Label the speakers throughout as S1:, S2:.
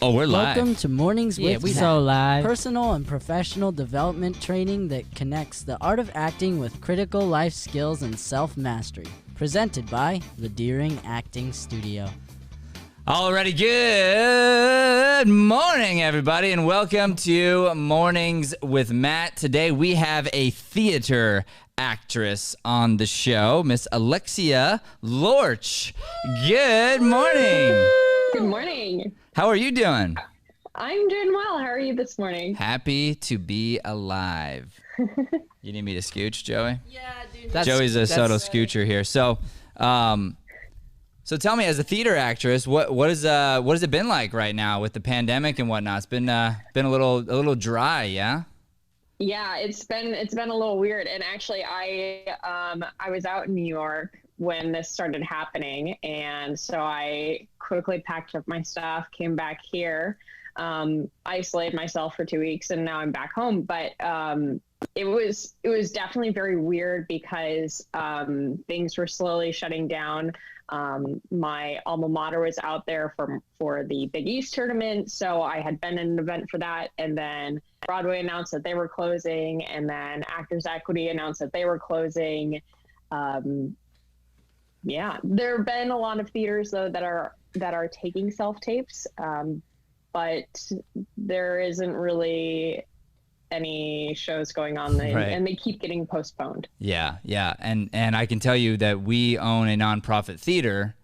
S1: Oh, we're live.
S2: Welcome to Mornings with
S3: we
S2: Matt,
S3: so live.
S2: personal and professional development training that connects the art of acting with critical life skills and self-mastery. Presented by the Deering Acting Studio.
S1: Alrighty, good morning, everybody, and welcome to Mornings with Matt. Today we have a theater actress on the show, Miss Alexia Lorch. Good morning.
S4: Good morning.
S1: How are you doing?
S4: I'm doing well. How are you this morning?
S1: Happy to be alive. You need me to scooch, Joey?
S2: Yeah, dude.
S1: Joey's a subtle scoocher here. So tell me, as a theater actress, what has it been like right now with the pandemic and whatnot? It's been a little dry, yeah?
S4: Yeah, it's been a little weird. And actually, I was out in New York when this started happening, and so I quickly packed up my stuff, came back here, isolated myself for 2 weeks, and now I'm back home. But it was definitely very weird because things were slowly shutting down. My alma mater was out there for the Big East tournament, so I had been in an event for that, and then Broadway announced that they were closing, and then Actors Equity announced that they were closing. Yeah, there have been a lot of theaters though that are taking self-tapes, but there isn't really any shows going on, and they keep getting postponed. Yeah,
S1: and I can tell you that we own a nonprofit theater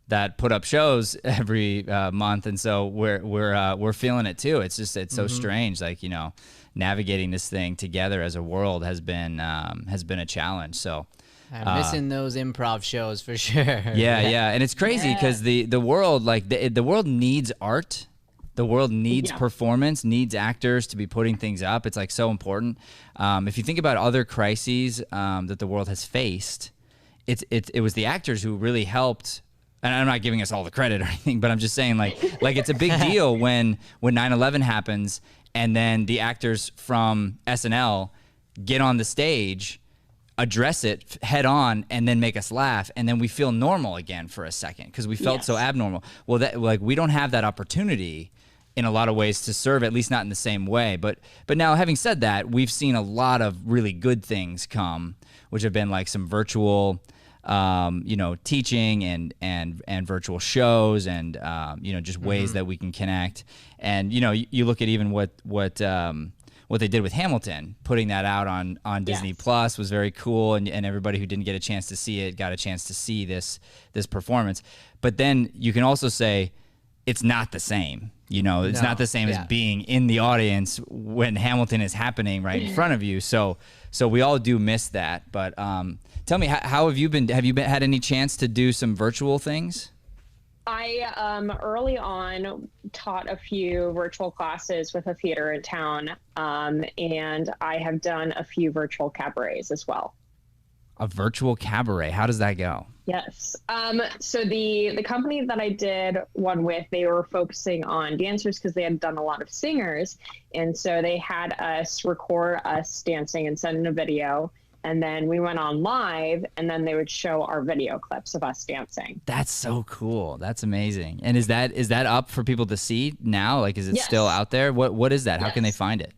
S1: that put up shows every month, and so we're feeling it too. It's so strange, like, you know, navigating this thing together as a world has been a challenge. So
S3: I'm missing those improv shows for sure.
S1: Yeah, and it's crazy because the world, like the world needs art. The world needs performance, needs actors to be putting things up. It's like so important. If you think about other crises that the world has faced, it was the actors who really helped. And I'm not giving us all the credit or anything, but I'm just saying, like it's a big deal when 9/11 happens, and then the actors from SNL get on the stage, address it head on, and then make us laugh, and then we feel normal again for a second because we felt so abnormal. Well, we don't have that opportunity in a lot of ways to serve, at least not in the same way. But now, having said that, we've seen a lot of really good things come, which have been like some virtual teaching and virtual shows, and just ways that we can connect. And you look at even what they did with Hamilton, putting that out on Disney Plus was very cool, and everybody who didn't get a chance to see it got a chance to see this performance. But then you can also say it's not the same. It's not the same as being in the audience when Hamilton is happening right in front of you. So we all do miss that. But tell me, how have you been? Have you had any chance to do some virtual things?
S4: I early on taught a few virtual classes with a theater in town, and I have done a few virtual cabarets as well.
S1: A virtual cabaret, how does that go?
S4: Yes. So the company that I did one with, they were focusing on dancers because they had done a lot of singers, and so they had us record us dancing and send in a video. And then we went on live, and then they would show our video clips of us dancing.
S1: That's so cool. That's amazing. And is that up for people to see now? Like, is it still out there? What is that? How can they find it?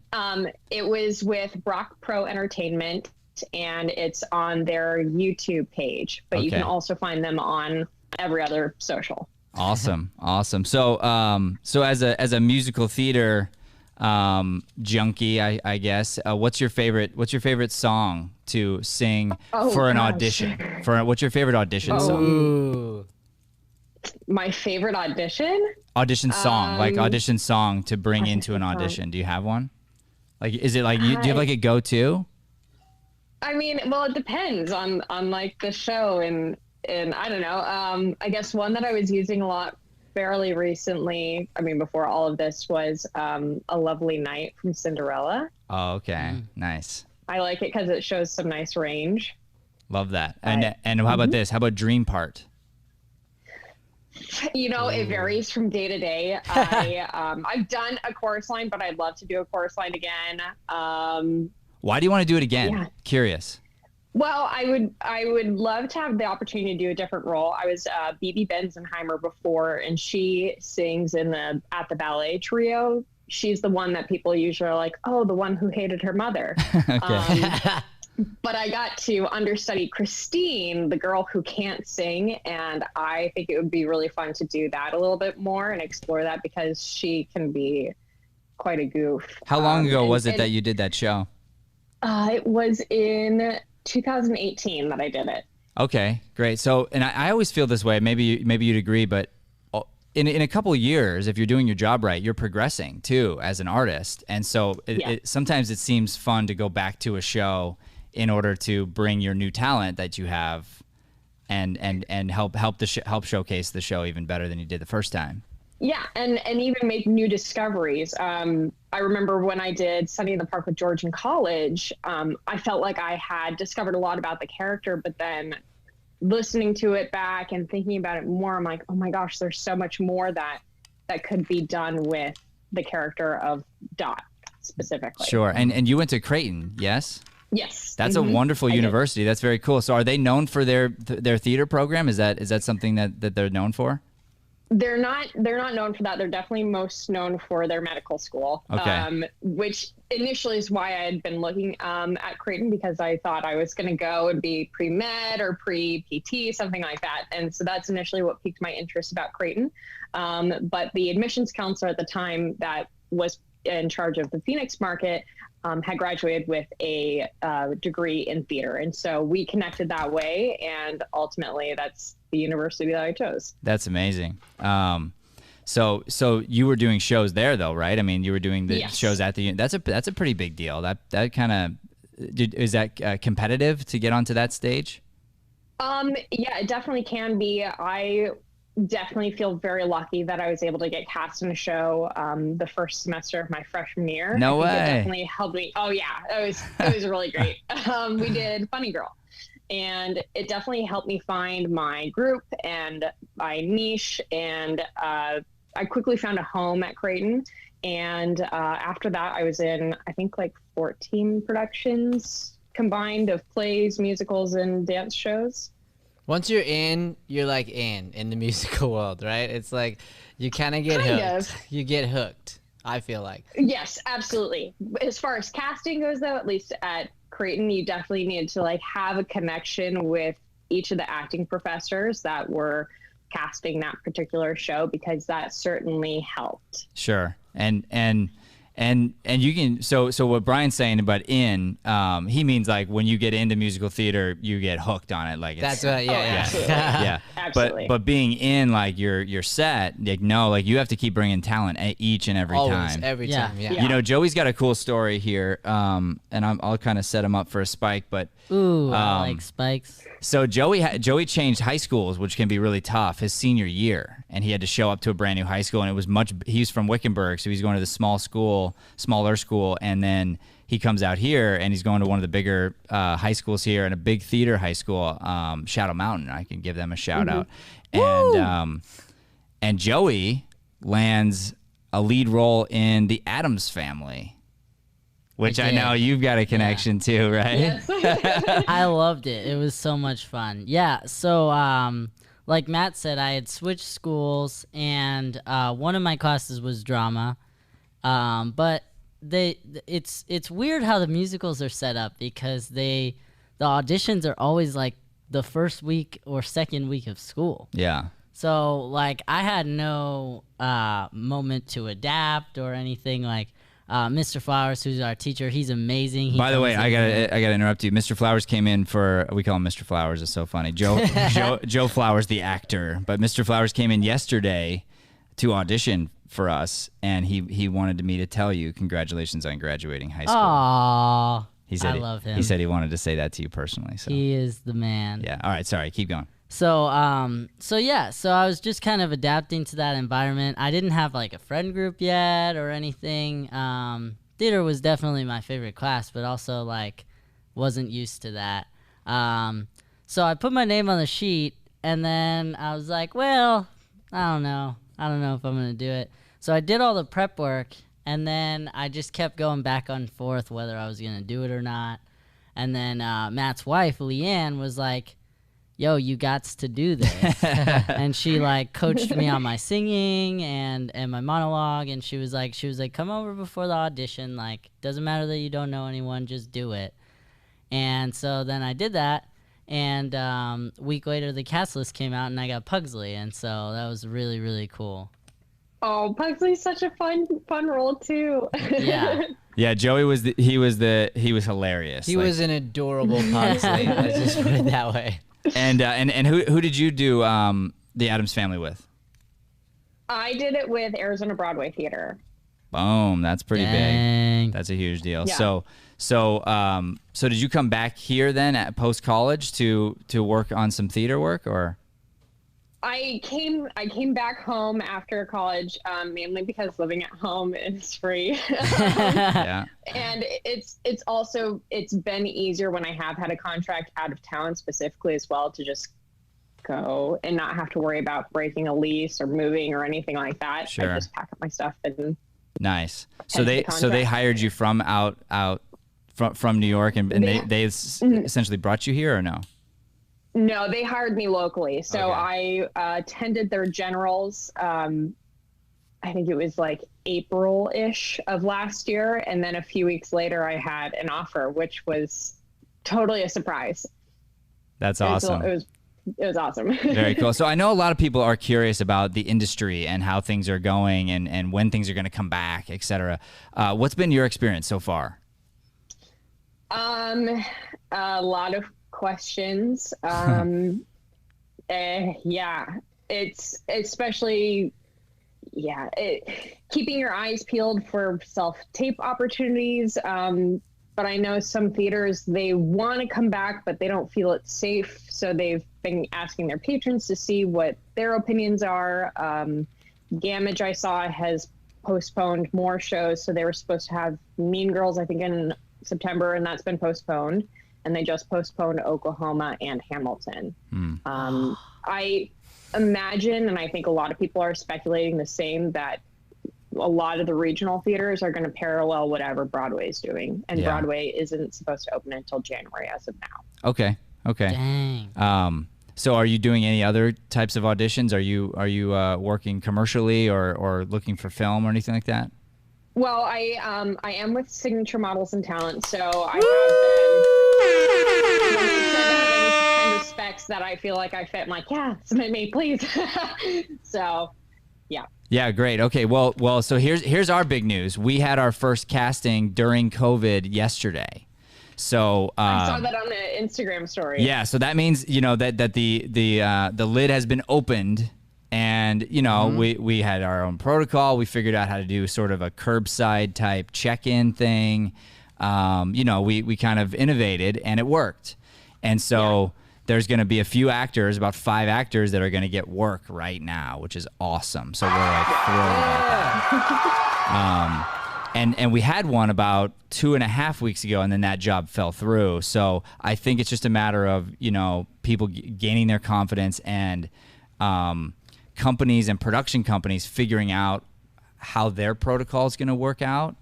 S4: It was with Brock Pro Entertainment, and it's on their YouTube page. But you can also find them on every other social. Awesome.
S1: So as a musical theater junkie, I guess, what's your favorite song to sing for an audition? What's your favorite audition song?
S3: Ooh.
S4: My favorite audition
S1: song, like audition song to bring into an audition. Do you have one? Like, is it like do you have like a go-to?
S4: I mean, well, it depends on like the show, and I don't know. I guess one that I was using a lot fairly recently, I mean, before all of this, was A Lovely Night from Cinderella.
S1: Oh, okay. Nice.
S4: I like it because it shows some nice range.
S1: Love that. And how about this? How about Dream Part?
S4: It varies from day to day. I've done a chorus line, but I'd love to do a chorus line again.
S1: Why do you want to do it again? Yeah. Curious.
S4: Well, I would love to have the opportunity to do a different role. I was BB Benzenheimer before, and she sings in the at the ballet trio. She's the one that people usually are like, oh, the one who hated her mother. But I got to understudy Christine, the girl who can't sing, and I think it would be really fun to do that a little bit more and explore that because she can be quite a goof.
S1: How long ago was it that you did that show?
S4: It was in 2018 that I did it.
S1: Okay, great. So, and I always feel this way. Maybe you'd agree, but in a couple of years, if you're doing your job right, you're progressing too as an artist. And so, sometimes it seems fun to go back to a show in order to bring your new talent that you have, and help showcase the show even better than you did the first time.
S4: Yeah, and even make new discoveries. I remember when I did Sunny in the Park with George in college, I felt like I had discovered a lot about the character, but then listening to it back and thinking about it more, I'm like, oh my gosh, there's so much more that could be done with the character of Dot specifically.
S1: Sure, and you went to Creighton, yes?
S4: Yes.
S1: That's a wonderful university. That's very cool. So are they known for their theater program? Is that something that they're known for?
S4: They're not known for that. They're definitely most known for their medical school, which initially is why I had been looking at Creighton, because I thought I was going to go and be pre-med or pre-PT, something like that. And so that's initially what piqued my interest about Creighton. But the admissions counselor at the time that was in charge of the Phoenix market had graduated with a degree in theater. And so we connected that way. And ultimately, that's the university that I chose.
S1: That's amazing. So you were doing shows there, though, right? I mean, you were doing the shows at the. That's a pretty big deal. That kind of is that competitive to get onto that stage?
S4: Yeah, it definitely can be. I definitely feel very lucky that I was able to get cast in a show the first semester of my freshman year.
S1: No way.
S4: It definitely helped me. Oh yeah, it was really great. We did Funny Girl, and it definitely helped me find my group and my niche. And I quickly found a home at Creighton. And after that, I was in, I think, like 14 productions combined of plays, musicals, and dance shows.
S3: Once you're you're like in the musical world, right? It's like you kind of get hooked. You get hooked, I feel like.
S4: Yes, absolutely. As far as casting goes, though, at least at Creighton, you definitely needed to like have a connection with each of the acting professors that were casting that particular show, because that certainly helped.
S1: Sure. And you can so what Brian's saying about he means like when you get into musical theater, you get hooked on it. Like
S3: that's right. Yeah.
S1: Yeah.
S4: Absolutely.
S1: But being in like your set, like no, like you have to keep bringing talent each and every time.
S3: Every time. Yeah.
S1: You know, Joey's got a cool story here, and I'll kind of set him up for a spike, but
S2: ooh, I like spikes.
S1: So Joey changed high schools, which can be really tough, his senior year, and he had to show up to a brand new high school, and it was he's from Wickenburg, so he's going to the smaller school, and then he comes out here and he's going to one of the bigger high schools here, and a big theater high school, Shadow Mountain. I can give them a shout out. And Joey lands a lead role in The Addams Family, which I know you've got a connection to, right?
S4: Yes.
S2: I loved it. It was so much fun. Yeah. So, like Matt said, I had switched schools, and one of my classes was drama. But it's weird how the musicals are set up, because the auditions are always like the first week or second week of school.
S1: Yeah.
S2: So like I had no moment to adapt or anything. Like Mr. Flowers, who's our teacher, he's amazing.
S1: By the way, I gotta interrupt you. Mr. Flowers came in we call him Mr. Flowers. It's so funny. Joe Flowers, the actor, but Mr. Flowers came in yesterday to audition for us, and he wanted me to tell you congratulations on graduating high school.
S2: Aww.
S1: I
S2: love him.
S1: He said he wanted to say that to you personally. So
S2: he is the man.
S1: Yeah. All right. Sorry. Keep going.
S2: So I was just kind of adapting to that environment. I didn't have like a friend group yet or anything. Theater was definitely my favorite class, but also like wasn't used to that. So I put my name on the sheet, and then I was like, well, I don't know if I'm gonna do it. So I did all the prep work, and then I just kept going back and forth whether I was gonna do it or not. And then Matt's wife, Leanne, was like, yo, you gots to do this. And she like coached me on my singing and my monologue. And she was like, come over before the audition. Like, doesn't matter that you don't know anyone, just do it. And so then I did that. And a week later, the cast list came out and I got Pugsley. And so that was really, really cool.
S4: Oh, Pugsley's such a fun role too.
S2: Yeah.
S1: Yeah, Joey was he was hilarious.
S3: He was an adorable Pugsley. Let's just put it that way.
S1: And who did you do the Addams Family with?
S4: I did it with Arizona Broadway Theater.
S1: Boom, that's pretty big. That's a huge deal.
S4: Yeah.
S1: So did you come back here then at post college to work on some theater work, or?
S4: I came back home after college, mainly because living at home is free.
S1: Yeah.
S4: And it's been easier when I have had a contract out of town specifically as well to just go and not have to worry about breaking a lease or moving or anything like that.
S1: Sure.
S4: I just pack up my stuff and
S1: nice. So they hired you from from New York and they essentially brought you here, or no?
S4: No, they hired me locally. So
S1: Okay.
S4: I attended their generals. I think it was like April-ish of last year. And then a few weeks later, I had an offer, which was totally a surprise.
S1: That's awesome.
S4: It was awesome.
S1: Very cool. So I know a lot of people are curious about the industry and how things are going and when things are going to come back, et cetera. What's been your experience so far?
S4: A lot of questions. Yeah, it's especially, keeping your eyes peeled for self-tape opportunities. But I know some theaters, they want to come back, but they don't feel it's safe. So they've been asking their patrons to see what their opinions are. Gamage, I saw, has postponed more shows. So they were supposed to have Mean Girls, I think, in September, and that's been postponed. And they just postponed Oklahoma and Hamilton. I imagine, and I think a lot of people are speculating the same, that a lot of the regional theaters are going to parallel whatever Broadway is doing. And Broadway isn't supposed to open until January as of now.
S1: Okay.
S2: Dang.
S1: So are you doing any other types of auditions? Are you working commercially or looking for film or anything like that?
S4: Well, I am with Signature Models and Talent, so I have been, when they send out any kind of specs that I feel like I fit, I'm like, yeah, submit me, please. So, yeah.
S1: Yeah, great. Okay, well. So here's our big news. We had our first casting during COVID yesterday. So
S4: I saw that on the Instagram story.
S1: Yeah, so that means that the lid has been opened. And, we had our own protocol. We figured out how to do sort of a curbside type check-in thing. We kind of innovated and it worked. And so there's going to be a few actors, about 5 actors that are going to get work right now, which is awesome. So we're like thrilled about that. And we had one about 2.5 weeks ago, and then that job fell through. So I think it's just a matter of, people gaining their confidence and, companies and production companies figuring out how their protocol is going to work out,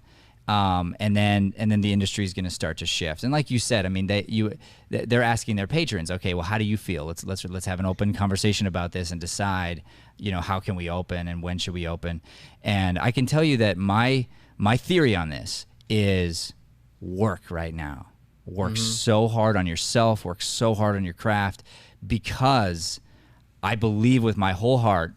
S1: and then the industry is going to start to shift. And like you said, I mean, they're asking their patrons, okay, well, how do you feel? Let's have an open conversation about this and decide, how can we open and when should we open? And I can tell you that my theory on this is work right now. Work so hard on yourself. Work so hard on your craft, because I believe with my whole heart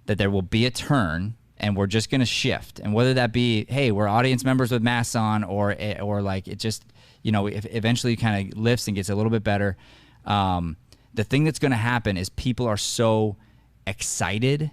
S1: that there will be a turn and we're just going to shift. And whether that be, hey, we're audience members with masks on, or like it just, if eventually kind of lifts and gets a little bit better. The thing that's going to happen is people are so excited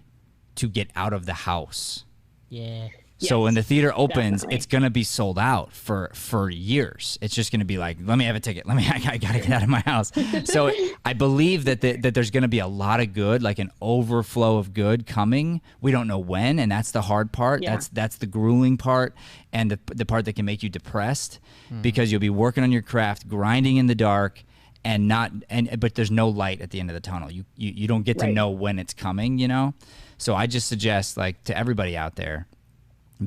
S1: to get out of the house.
S2: Yeah.
S1: So when the theater opens,
S4: definitely.
S1: it's going to be sold out for years. It's just going to be like, let me have a ticket. I got to get out of my house. So I believe that there's going to be a lot of good, like an overflow of good coming. We don't know when, and that's the hard part.
S4: Yeah.
S1: That's the grueling part, and the part that can make you depressed, because you'll be working on your craft, grinding in the dark, but there's no light at the end of the tunnel. You don't get to know when it's coming, So I just suggest, like, to everybody out there,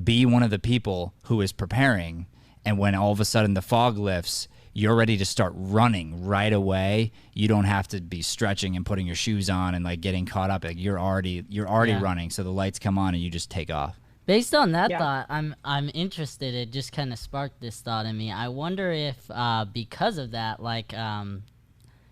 S1: be one of the people who is preparing, and when all of a sudden the fog lifts, you're ready to start running right away. You don't have to be stretching and putting your shoes on and like getting caught up. Like you're already running. So the lights come on and you just take off.
S2: Based on that thought, I'm interested. It just kind of sparked this thought in me. I wonder if because of that, like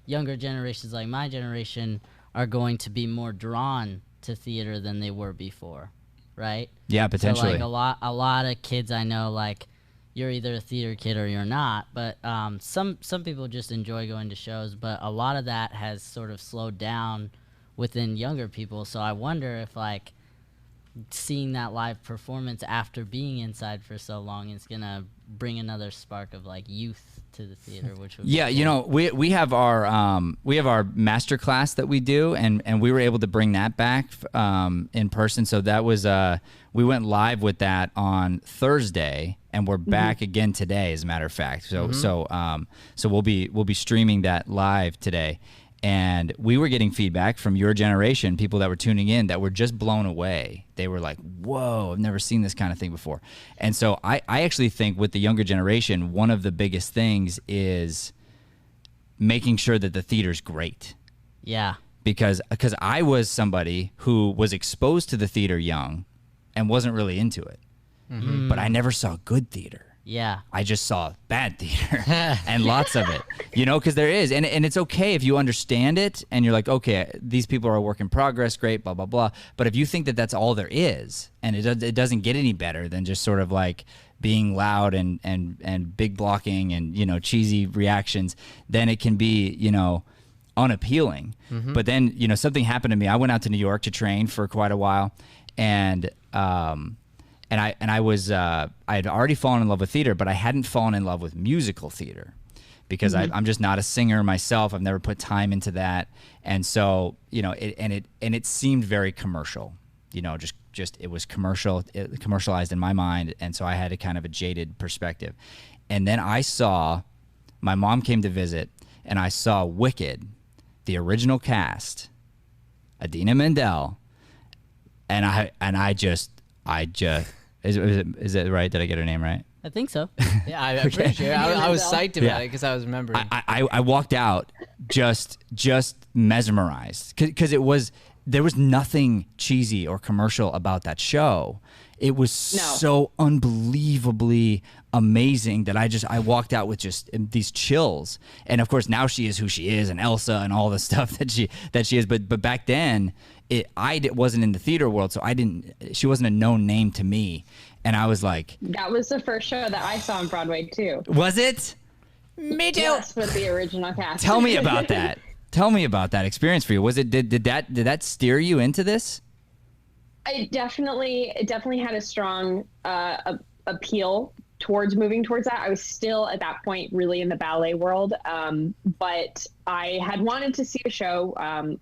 S2: younger generations like my generation are going to be more drawn to theater than they were before, right?
S1: Yeah, potentially.
S2: So like a lot of kids I know, like you're either a theater kid or you're not. But some people just enjoy going to shows, but a lot of that has sort of slowed down within younger people. So I wonder if like seeing that live performance after being inside for so long is gonna bring another spark of like youth to the theater, which would be cool.
S1: You know, we have our master class that we do, and we were able to bring that back in person. So that was we went live with that on Thursday, and we're back again today, as a matter of fact. So so we'll be streaming that live today. And we were getting feedback from your generation, people that were tuning in, that were just blown away. They were like, whoa, I've never seen this kind of thing before. And so I actually think with the younger generation, one of the biggest things is making sure that the theater's great.
S2: Yeah.
S1: Because I was somebody who was exposed to the theater young and wasn't really into it. But I never saw good theater.
S2: Yeah.
S1: I just saw bad theater and lots of it, you know, because there is. And it's okay if you understand it and you're like, okay, these people are a work in progress, great, blah, blah, blah. But if you think that that's all there is and it doesn't get any better than just sort of like being loud and big blocking and, you know, cheesy reactions, then it can be, you know, unappealing. But then, you know, something happened to me. I went out to New York to train for quite a while, and I had already fallen in love with theater, but I hadn't fallen in love with musical theater because I'm just not a singer myself. I've never put time into that. And so, you know, it seemed very commercial, you know, just it was commercialized in my mind. And so I had a kind of a jaded perspective. And then my mom came to visit, and I saw Wicked, the original cast, Idina Menzel, and I just is it right? Did I get her name right?
S2: I think so.
S3: Yeah, I'm pretty sure. I was psyched about it because I was remembering.
S1: I walked out just mesmerized because there was nothing cheesy or commercial about that show. It was so unbelievably amazing that I walked out with just these chills. And of course now she is who she is, and Elsa and all the stuff that she is. But back then I wasn't in the theater world, so she wasn't a known name to me. And I was like,
S4: that was the first show that I saw on Broadway too.
S1: Was it? Me too.
S4: Yes, with the original cast.
S1: Tell me about that. Tell me about that experience for you. Was it did that steer you into this?
S4: It definitely had a strong appeal towards moving towards that. I was still at that point really in the ballet world, but I had wanted to see a show.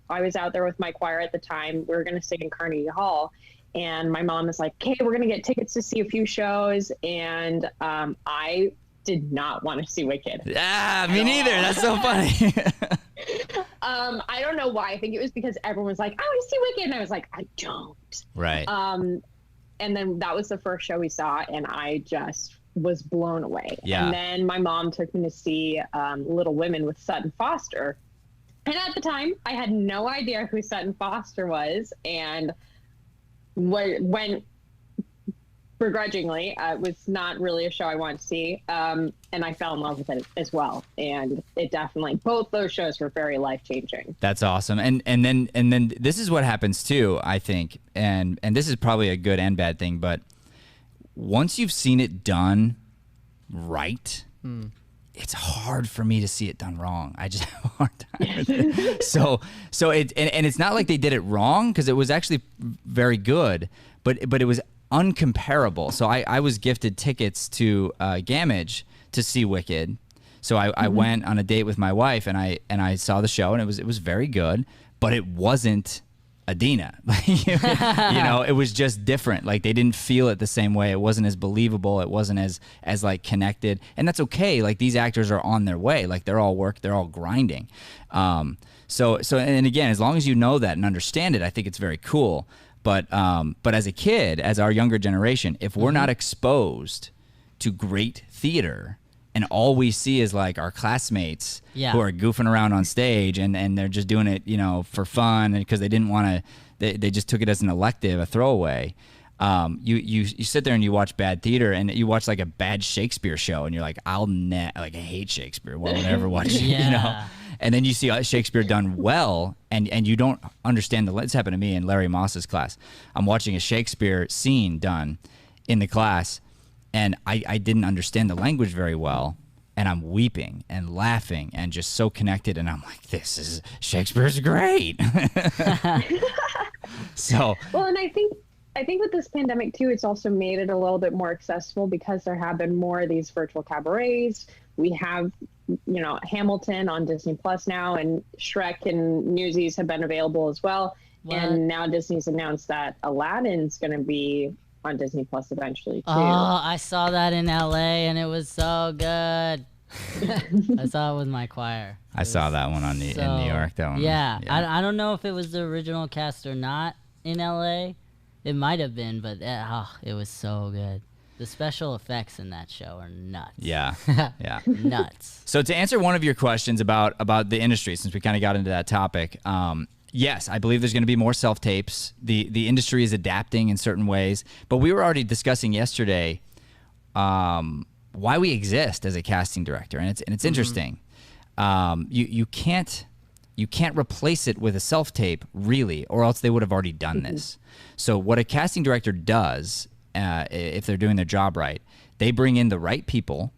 S4: I was out there with my choir at the time. We were going to sing in Carnegie Hall, and my mom was like, "Okay, we're going to get tickets to see a few shows," and I did not want to see Wicked.
S1: Me neither. That's so funny.
S4: I don't know why. I think it was because everyone was like, "I want to see Wicked," and I was like, "I don't."
S1: Right.
S4: And then that was the first show we saw, and I just was blown away.
S1: Yeah.
S4: And then my mom took me to see Little Women with Sutton Foster. And at the time, I had no idea who Sutton Foster was, and went begrudgingly. It was not really a show I wanted to see, and I fell in love with it as well. And it definitely, both those shows were very life-changing.
S1: That's awesome. And then this is what happens too, I think, and this is probably a good and bad thing, but once you've seen it done right, it's hard for me to see it done wrong. I just have a hard time with it. So it's not like they did it wrong, because it was actually very good, but it was uncomparable. So I was gifted tickets to Gamage to see Wicked. So I went on a date with my wife, and I saw the show, and it was very good, but it wasn't Idina. You know, it was just different. Like, they didn't feel it the same way. It wasn't as believable. It wasn't as like connected, and that's okay. Like, these actors are on their way. Like, they're all grinding. So and again, as long as you know that and understand it, I think it's very cool. But as a kid, as our younger generation, if we're not exposed to great theater, And all we see is like our classmates who are goofing around on stage, and they're just doing it, for fun, and because they didn't want to, they just took it as an elective, a throwaway. You sit there and you watch bad theater, and you watch like a bad Shakespeare show, and you're like, I hate Shakespeare. Why would I ever watch it? And then you see Shakespeare done well, and you don't understand This happened to me in Larry Moss's class. I'm watching a Shakespeare scene done in the class, and I didn't understand the language very well, and I'm weeping and laughing and just so connected, and I'm like, Shakespeare's great. So
S4: well, and I think with this pandemic too, it's also made it a little bit more accessible because there have been more of these virtual cabarets. We have, Hamilton on Disney Plus now, and Shrek and Newsies have been available as well. What? And now Disney's announced that Aladdin's going to be on Disney Plus eventually too.
S2: Oh, I saw that in LA and it was so good. I saw it with my choir.
S1: I saw that one in New York. That one.
S2: Yeah. I don't know if it was the original cast or not in LA. It might have been, but it was so good. The special effects in that show are nuts.
S1: Yeah. Yeah.
S2: Nuts.
S1: So to answer one of your questions about the industry, since we kind of got into that topic, yes, I believe there's going to be more self-tapes. The industry is adapting in certain ways. But we were already discussing yesterday why we exist as a casting director. And it's interesting. You can't replace it with a self-tape, really, or else they would have already done this. So what a casting director does, if they're doing their job right, they bring in the right people.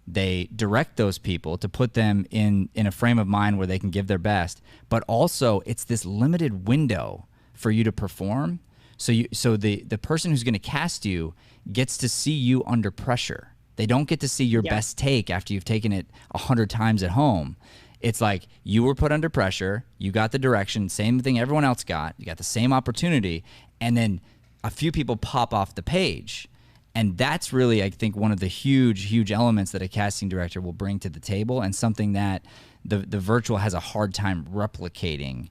S1: They direct those people to put them in a frame of mind where they can give their best. But also, it's this limited window for you to perform. So the person who's going to cast you gets to see you under pressure. They don't get to see your best take after you've taken it 100 times at home. It's like you were put under pressure, you got the direction, same thing everyone else got, you got the same opportunity, and then a few people pop off the page. And that's really, I think, one of the huge elements that a casting director will bring to the table, and something that the virtual has a hard time replicating,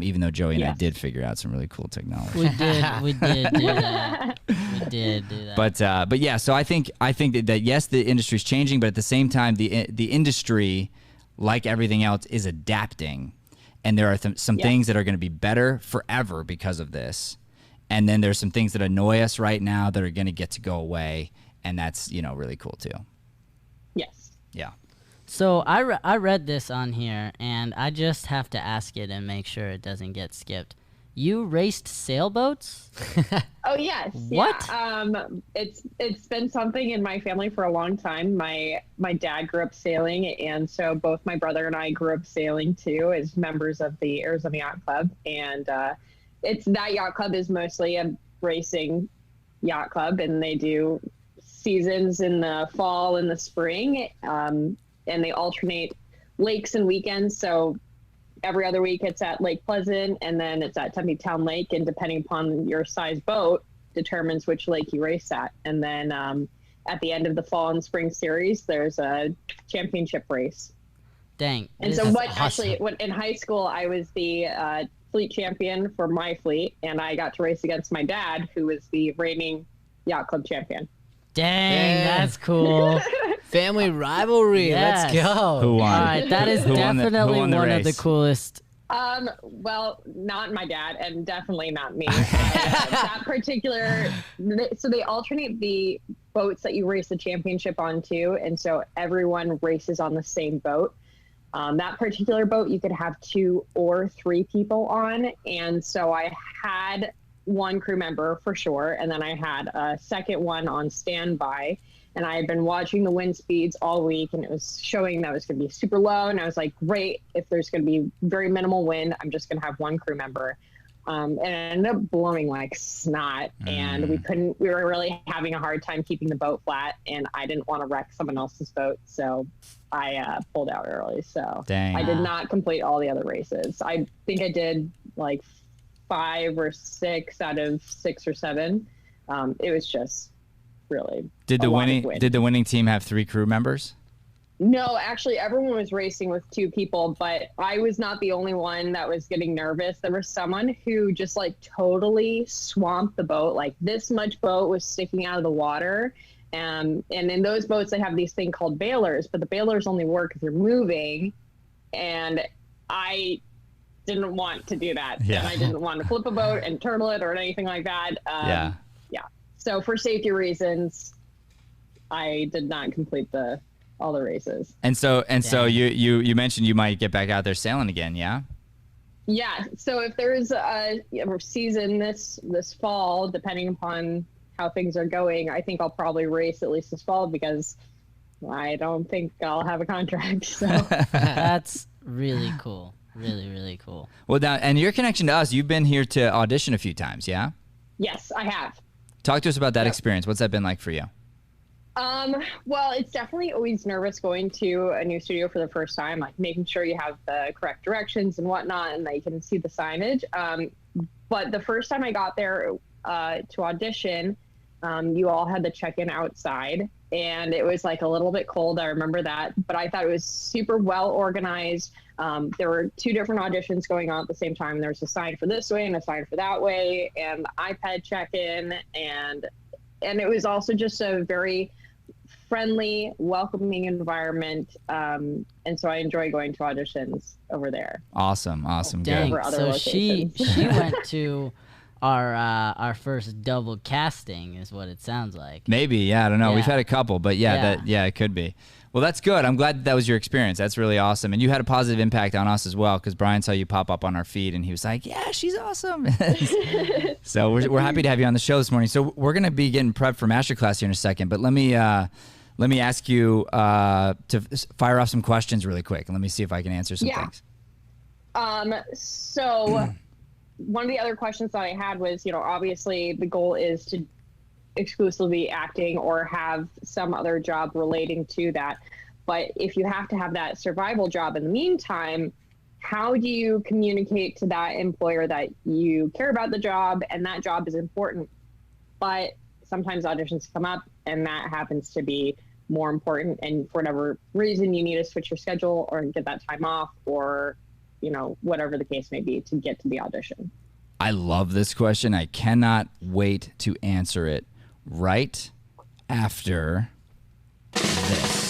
S1: even though Joey and I did figure out some really cool technology.
S2: We did do that. We did do that.
S1: But yeah, so I think that yes, the industry's changing, but at the same time, the industry, like everything else, is adapting, and there are some things that are going to be better forever because of this. And then there's some things that annoy us right now that are going to get to go away, and that's, really cool too.
S4: Yes.
S1: Yeah.
S2: So I read this on here, and I just have to ask it and make sure it doesn't get skipped. You raced sailboats?
S4: Oh yes.
S2: What?
S4: Yeah. It's been something in my family for a long time. My dad grew up sailing, and so both my brother and I grew up sailing too as members of the Arizona Yacht Club, and that yacht club is mostly a racing yacht club, and they do seasons in the fall and the spring, and they alternate lakes and weekends. So every other week it's at Lake Pleasant, and then it's at Tempe Town Lake, and depending upon your size boat determines which lake you race at. And then at the end of the fall and spring series, there's a championship race.
S2: Dang.
S4: And so in high school, I was the fleet champion for my fleet, and I got to race against my dad, who was the reigning yacht club champion.
S2: Dang, that's cool.
S3: Family rivalry.
S2: Yes.
S3: Let's go.
S1: Who won?
S2: All right, that is definitely one of the coolest.
S4: Well, not my dad, and definitely not me. That particular, so they alternate the boats that you race the championship on too, and so everyone races on the same boat. That particular boat, you could have 2 or 3 people on. And so I had one crew member for sure. And then I had a second one on standby. And I had been watching the wind speeds all week, and it was showing that it was going to be super low. And I was like, great, if there's going to be very minimal wind, I'm just going to have one crew member. And it ended up blowing like snot, and we were really having a hard time keeping the boat flat, and I didn't want to wreck someone else's boat. So I pulled out early. So
S1: Dang.
S4: I did not complete all the other races. I think I did like 5 or 6 out of 6 or 7. It was just really.
S1: Did the winning team have 3 crew members?
S4: No, actually, everyone was racing with 2 people, but I was not the only one that was getting nervous. There was someone who just like totally swamped the boat. Like this much boat was sticking out of the water, And in those boats, they have these thing called bailers, but the bailers only work if you're moving. And I didn't want to do that.
S1: Yeah.
S4: And I didn't want to flip a boat and turtle it or anything like that. Yeah. So for safety reasons, I did not complete all the races.
S1: And so you mentioned you might get back out there sailing again, yeah?
S4: Yeah. So if there's a season this fall, depending upon how things are going, I think I'll probably race at least this fall because I don't think I'll have a contract. So
S2: That's really cool. Really, really cool.
S1: Well, now, and your connection to us, you've been here to audition a few times, yeah?
S4: yes, I have.
S1: Talk to us about that experience. What's that been like for you?
S4: Well, it's definitely always nervous going to a new studio for the first time, like making sure you have the correct directions and whatnot, and that you can see the signage. But the first time I got there to audition, you all had the check-in outside, and it was like a little bit cold. I remember that, but I thought it was super well organized. There were 2 different auditions going on at the same time. There was a sign for this way and a sign for that way, and the iPad check-in, and it was also just a very friendly, welcoming environment. And so I enjoy going to auditions over there.
S1: Awesome.
S2: Dang.
S1: Good.
S2: So she went to our first double casting is what it sounds like.
S1: Maybe, yeah, I don't know.
S2: Yeah.
S1: We've had a couple, but it could be. Well, that's good. I'm glad that was your experience. That's really awesome. And you had a positive impact on us as well, because Brian saw you pop up on our feed and he was like, yeah, she's awesome. So we're happy to have you on the show this morning. So we're going to be getting prepped for masterclass here in a second, but let me ask you to fire off some questions really quick, and let me see if I can answer some things.
S4: So one of the other questions that I had was, obviously the goal is to exclusively acting or have some other job relating to that. But if you have to have that survival job in the meantime, how do you communicate to that employer that you care about the job and that job is important? But sometimes auditions come up and that happens to be more important, and for whatever reason you need to switch your schedule or get that time off, or whatever the case may be to get to the audition.
S1: I love this question. I cannot wait to answer it right after this.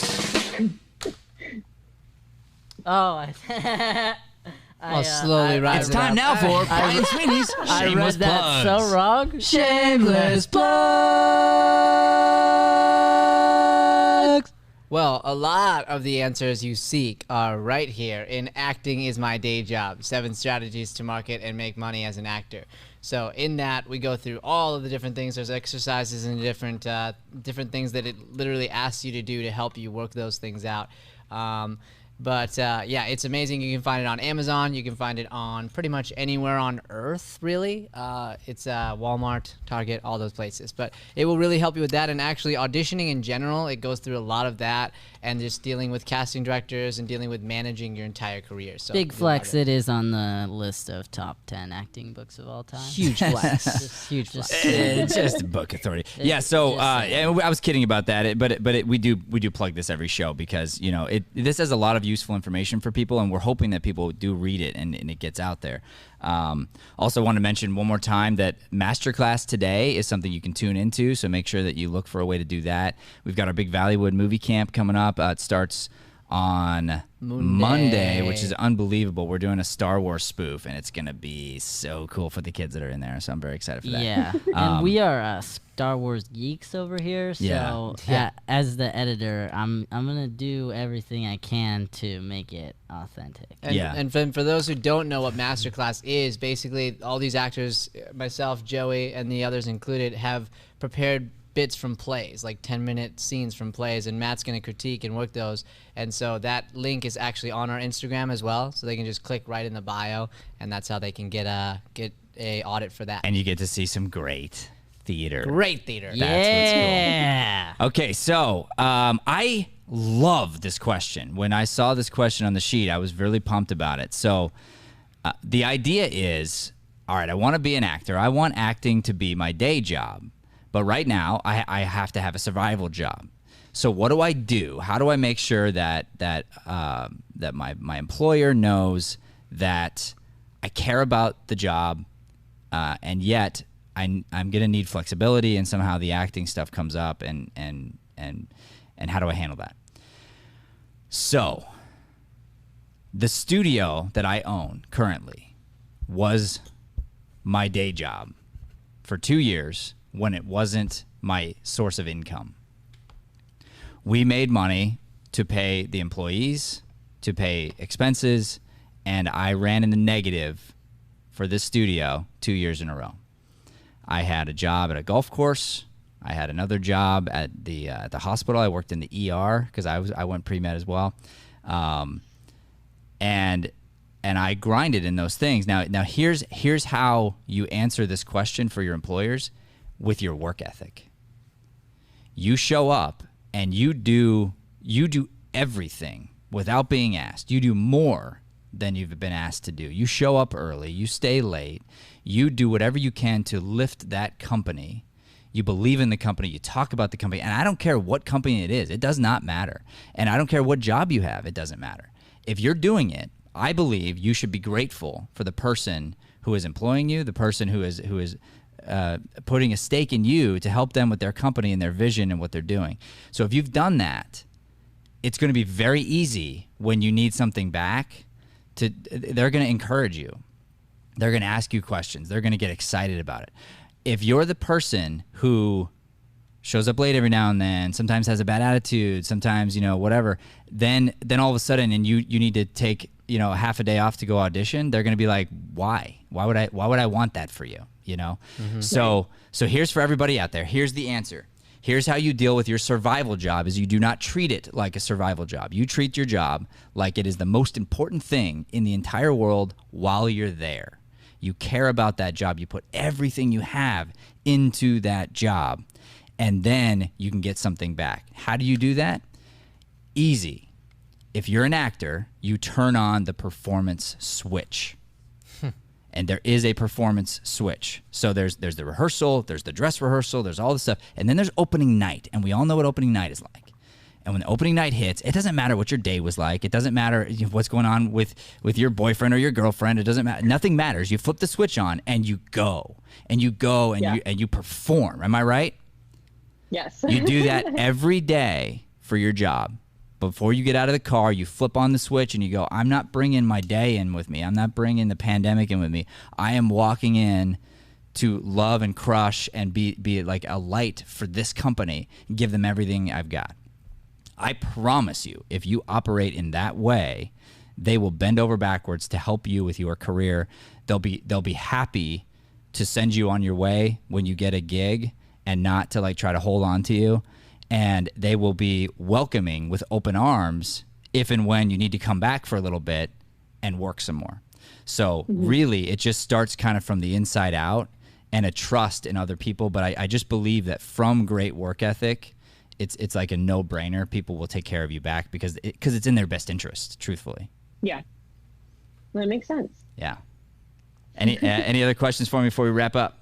S3: Slowly rise.
S1: It's time now for Brian Sweeney's
S2: I read
S1: Shameless
S2: that
S1: Plugs.
S2: so wrong.
S1: Shameless plugs.
S3: Well, a lot of the answers you seek are right here in Acting is My Day Job, 7 strategies to market and make money as an actor. So in that, we go through all of the different things. There's exercises and different things that it literally asks you to do to help you work those things out. But it's amazing. You can find it on Amazon. You can find it on pretty much anywhere on Earth, really. It's Walmart, Target, all those places. But it will really help you with that. And actually, auditioning in general, it goes through a lot of that, and just dealing with casting directors and dealing with managing your entire career. So
S2: Big flex, it is on the list of top 10 acting books of all time.
S3: Huge flex.
S2: Just huge flex.
S1: It's just book authority. Yeah. So I was kidding about that, but we do plug this every show because this has a lot of useful information for people, and we're hoping that people do read it and it gets out there. Also want to mention one more time that Masterclass today is something you can tune into, so make sure that you look for a way to do that. We've got our big Valleywood movie camp coming up. It starts on Monday, which is unbelievable. We're doing a Star Wars spoof, and it's going to be so cool for the kids that are in there, so I'm very excited for that.
S2: Yeah, and we are Star Wars geeks over here, so as the editor, I'm going to do everything I can to make it authentic.
S3: And for those who don't know what Masterclass is, basically all these actors, myself, Joey, and the others included, have prepared bits from plays, like 10-minute scenes from plays, and Matt's going to critique and work those. And so that link is actually on our Instagram as well, so they can just click right in the bio, and that's how they can get a audit for that.
S1: And you get to see some great theater.
S3: Great theater.
S1: That's what's cool. Okay, so I love this question. When I saw this question on the sheet, I was really pumped about it. So the idea is, all right, I want to be an actor. I want acting to be my day job. But right now, I have to have a survival job. So what do I do? How do I make sure that my employer knows that I care about the job, and yet I'm gonna need flexibility, and somehow the acting stuff comes up, and how do I handle that? So the studio that I own currently was my day job for 2 years when it wasn't my source of income. We made money to pay the employees, to pay expenses, and I ran in the negative for this studio 2 years in a row. I had a job at a golf course. I had another job at the hospital. I worked in the ER because I went pre-med as well, and I grinded in those things. Now here's how you answer this question for your employers with your work ethic. You show up and you do everything without being asked. You do more than you've been asked to do. You show up early. You stay late. You do whatever you can to lift that company. You believe in the company. You talk about the company. And I don't care what company it is. It does not matter. And I don't care what job you have. It doesn't matter. If you're doing it, I believe you should be grateful for the person who is employing you, the person who is putting a stake in you to help them with their company and their vision and what they're doing. So if you've done that, it's going to be very easy when you need something back. They're going to encourage you. They're going to ask you questions. They're going to get excited about it. If you're the person who shows up late every now and then, sometimes has a bad attitude, sometimes, whatever, then all of a sudden, and you need to take, half a day off to go audition, they're going to be like, why? Why would I want that for you? Mm-hmm. So here's for everybody out there. Here's the answer. Here's how you deal with your survival job is you do not treat it like a survival job. You treat your job like it is the most important thing in the entire world while you're there. You care about that job. You put everything you have into that job, and then you can get something back. How do you do that? Easy. If you're an actor, you turn on the performance switch. And there is a performance switch. So there's the rehearsal, there's the dress rehearsal, there's all this stuff, and then there's opening night, and we all know what opening night is like. And when the opening night hits, it doesn't matter what your day was like. It doesn't matter what's going on with your boyfriend or your girlfriend. It doesn't matter. Nothing matters. You flip the switch on and you go and you perform. Am I right?
S4: Yes.
S1: You do that every day for your job. Before you get out of the car, you flip on the switch and you go, I'm not bringing my day in with me. I'm not bringing the pandemic in with me. I am walking in to love and crush and be like a light for this company, give them everything I've got. I promise you, if you operate in that way, they will bend over backwards to help you with your career. They'll be happy to send you on your way when you get a gig and not to try to hold on to you. And they will be welcoming with open arms if and when you need to come back for a little bit and work some more. So really, it just starts kind of from the inside out and a trust in other people. But I just believe that from great work ethic, it's like a no-brainer. People will take care of you back because it's in their best interest, truthfully.
S4: Yeah, that makes sense.
S1: Yeah. Any other questions for me before we wrap up?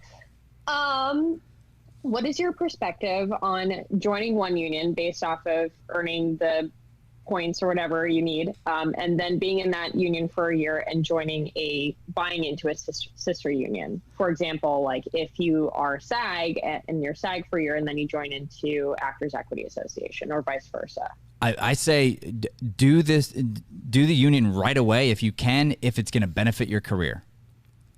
S4: What is your perspective on joining one union based off of earning the points or whatever you need, and then being in that union for a year and buying into a sister union? For example, like if you are SAG and you're SAG for a year and then you join into Actors Equity Association or vice versa.
S1: I say do the union right away if you can, if it's going to benefit your career.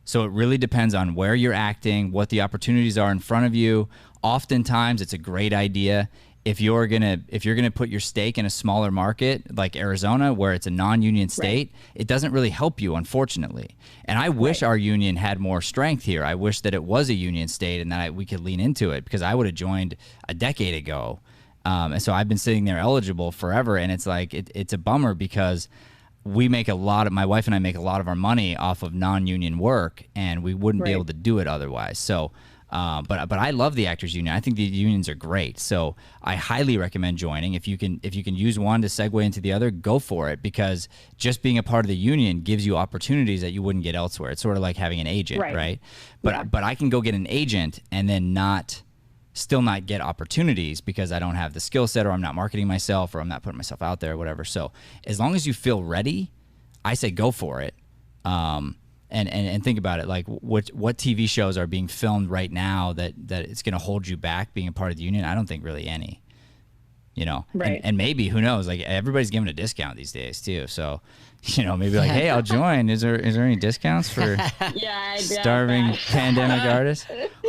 S1: So it really depends on where you're acting, what the opportunities are in front of you. Oftentimes, it's a great idea if you're gonna put your stake in a smaller market like Arizona, where it's a non-union state. Right. It doesn't really help you, unfortunately. And I wish our union had more strength here. I wish that it was a union state and that we could lean into it, because I would have joined a decade ago. And so I've been sitting there eligible forever, and it's like it's a bummer because my wife and I make a lot of our money off of non-union work, and we wouldn't be able to do it otherwise. So, but I love the Actors Union. I think the unions are great. So I highly recommend joining. If you can use one to segue into the other, go for it, because just being a part of the union gives you opportunities that you wouldn't get elsewhere. It's sort of like having an agent, right? But I can go get an agent and then still not get opportunities because I don't have the skill set, or I'm not marketing myself, or I'm not putting myself out there, or whatever. So as long as you feel ready, I say go for it. and think about it. Like what TV shows are being filmed right now that it's going to hold you back being a part of the union? I don't think really any. You know,
S4: Right.
S1: and maybe, who knows? Like everybody's giving a discount these days too. So, you know, maybe like, hey, I'll join. Is there any discounts for
S4: Yeah, I doubt
S1: starving
S4: that.
S1: pandemic artists?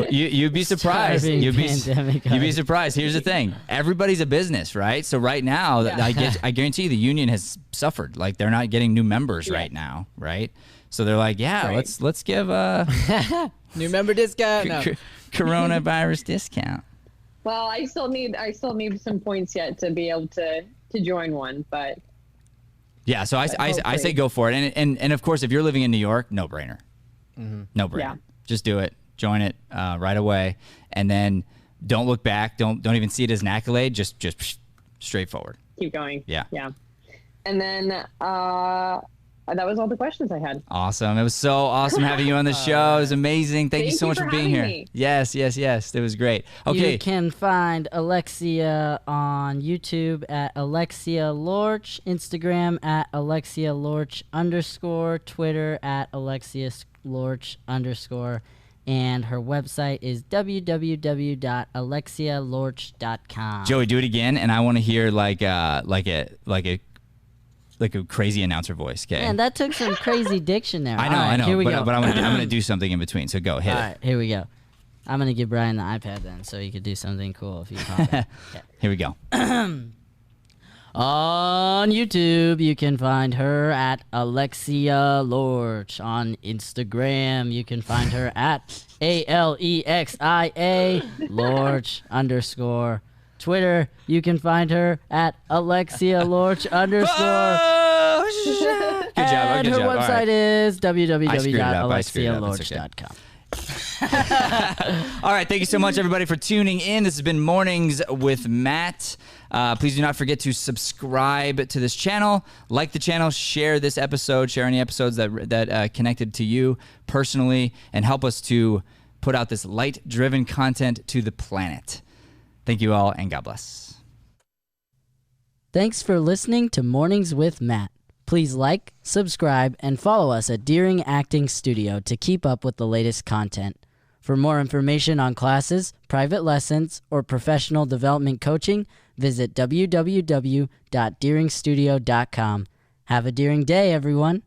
S1: You'd be surprised.
S2: Starving
S1: You'd be
S2: pandemic
S1: surprised. Here's the thing: everybody's a business, right? So right now,
S4: Yeah.
S1: I guarantee the union has suffered. Like they're not getting new members right now, right? So they're like, yeah,
S4: Right.
S1: let's give a
S3: New member discount. No.
S1: coronavirus discount.
S4: Well, I still need some points yet to be able to join one, but
S1: Yeah, so I say
S4: hopefully.
S1: go for it, and of course, if you're living in New York, no brainer, no brainer.
S4: Yeah.
S1: Just do it, join it right away, and then don't look back. Don't even see it as an accolade. Just straightforward.
S4: keep going.
S1: Yeah.
S4: Yeah. And then that was all the questions I had.
S1: Awesome. It was so awesome having you on the show. It was amazing. Thank you
S4: Thank
S1: so
S4: you
S1: much
S4: for
S1: for being
S4: having
S1: here.
S4: me.
S1: Yes. It was great. Okay.
S2: You can find Alexia on YouTube at Alexia Lorch, Instagram at Alexia Lorch _, Twitter at Alexia Lorch _, and her website is www.alexialorch.com.
S1: Joey, do it again, and I want to hear like a crazy announcer voice. Okay.
S2: Man, that took some crazy diction there.
S1: I know.
S2: All right,
S1: I know.
S2: Here we
S1: but
S2: go.
S1: but I'm gonna do something in between. So go hit
S2: All
S1: it.
S2: right, here we go. I'm going to give Brian the iPad then so he could do something cool if he can. Okay.
S1: Here we go.
S2: On YouTube, you can find her at Alexia Lorch. On Instagram, you can find her at ALEXIA Lorch _. Twitter, you can find her at Alexia Lorch _
S1: Good job.
S2: and
S1: Good
S2: her
S1: job. All
S2: website
S1: right.
S2: is
S1: I screwed it up. That's
S2: www.alexialorch.com.
S1: All right, thank you so much, everybody, for tuning in. This has been Mornings with Matt. Please do not forget to subscribe to this channel, like the channel, share this episode, share any episodes that connected to you personally, and help us to put out this light-driven content to the planet. Thank you all, and God bless.
S2: Thanks for listening to Mornings with Matt. Please like, subscribe, and follow us at Deering Acting Studio to keep up with the latest content. For more information on classes, private lessons, or professional development coaching, visit www.deeringstudio.com. Have a Deering day, everyone.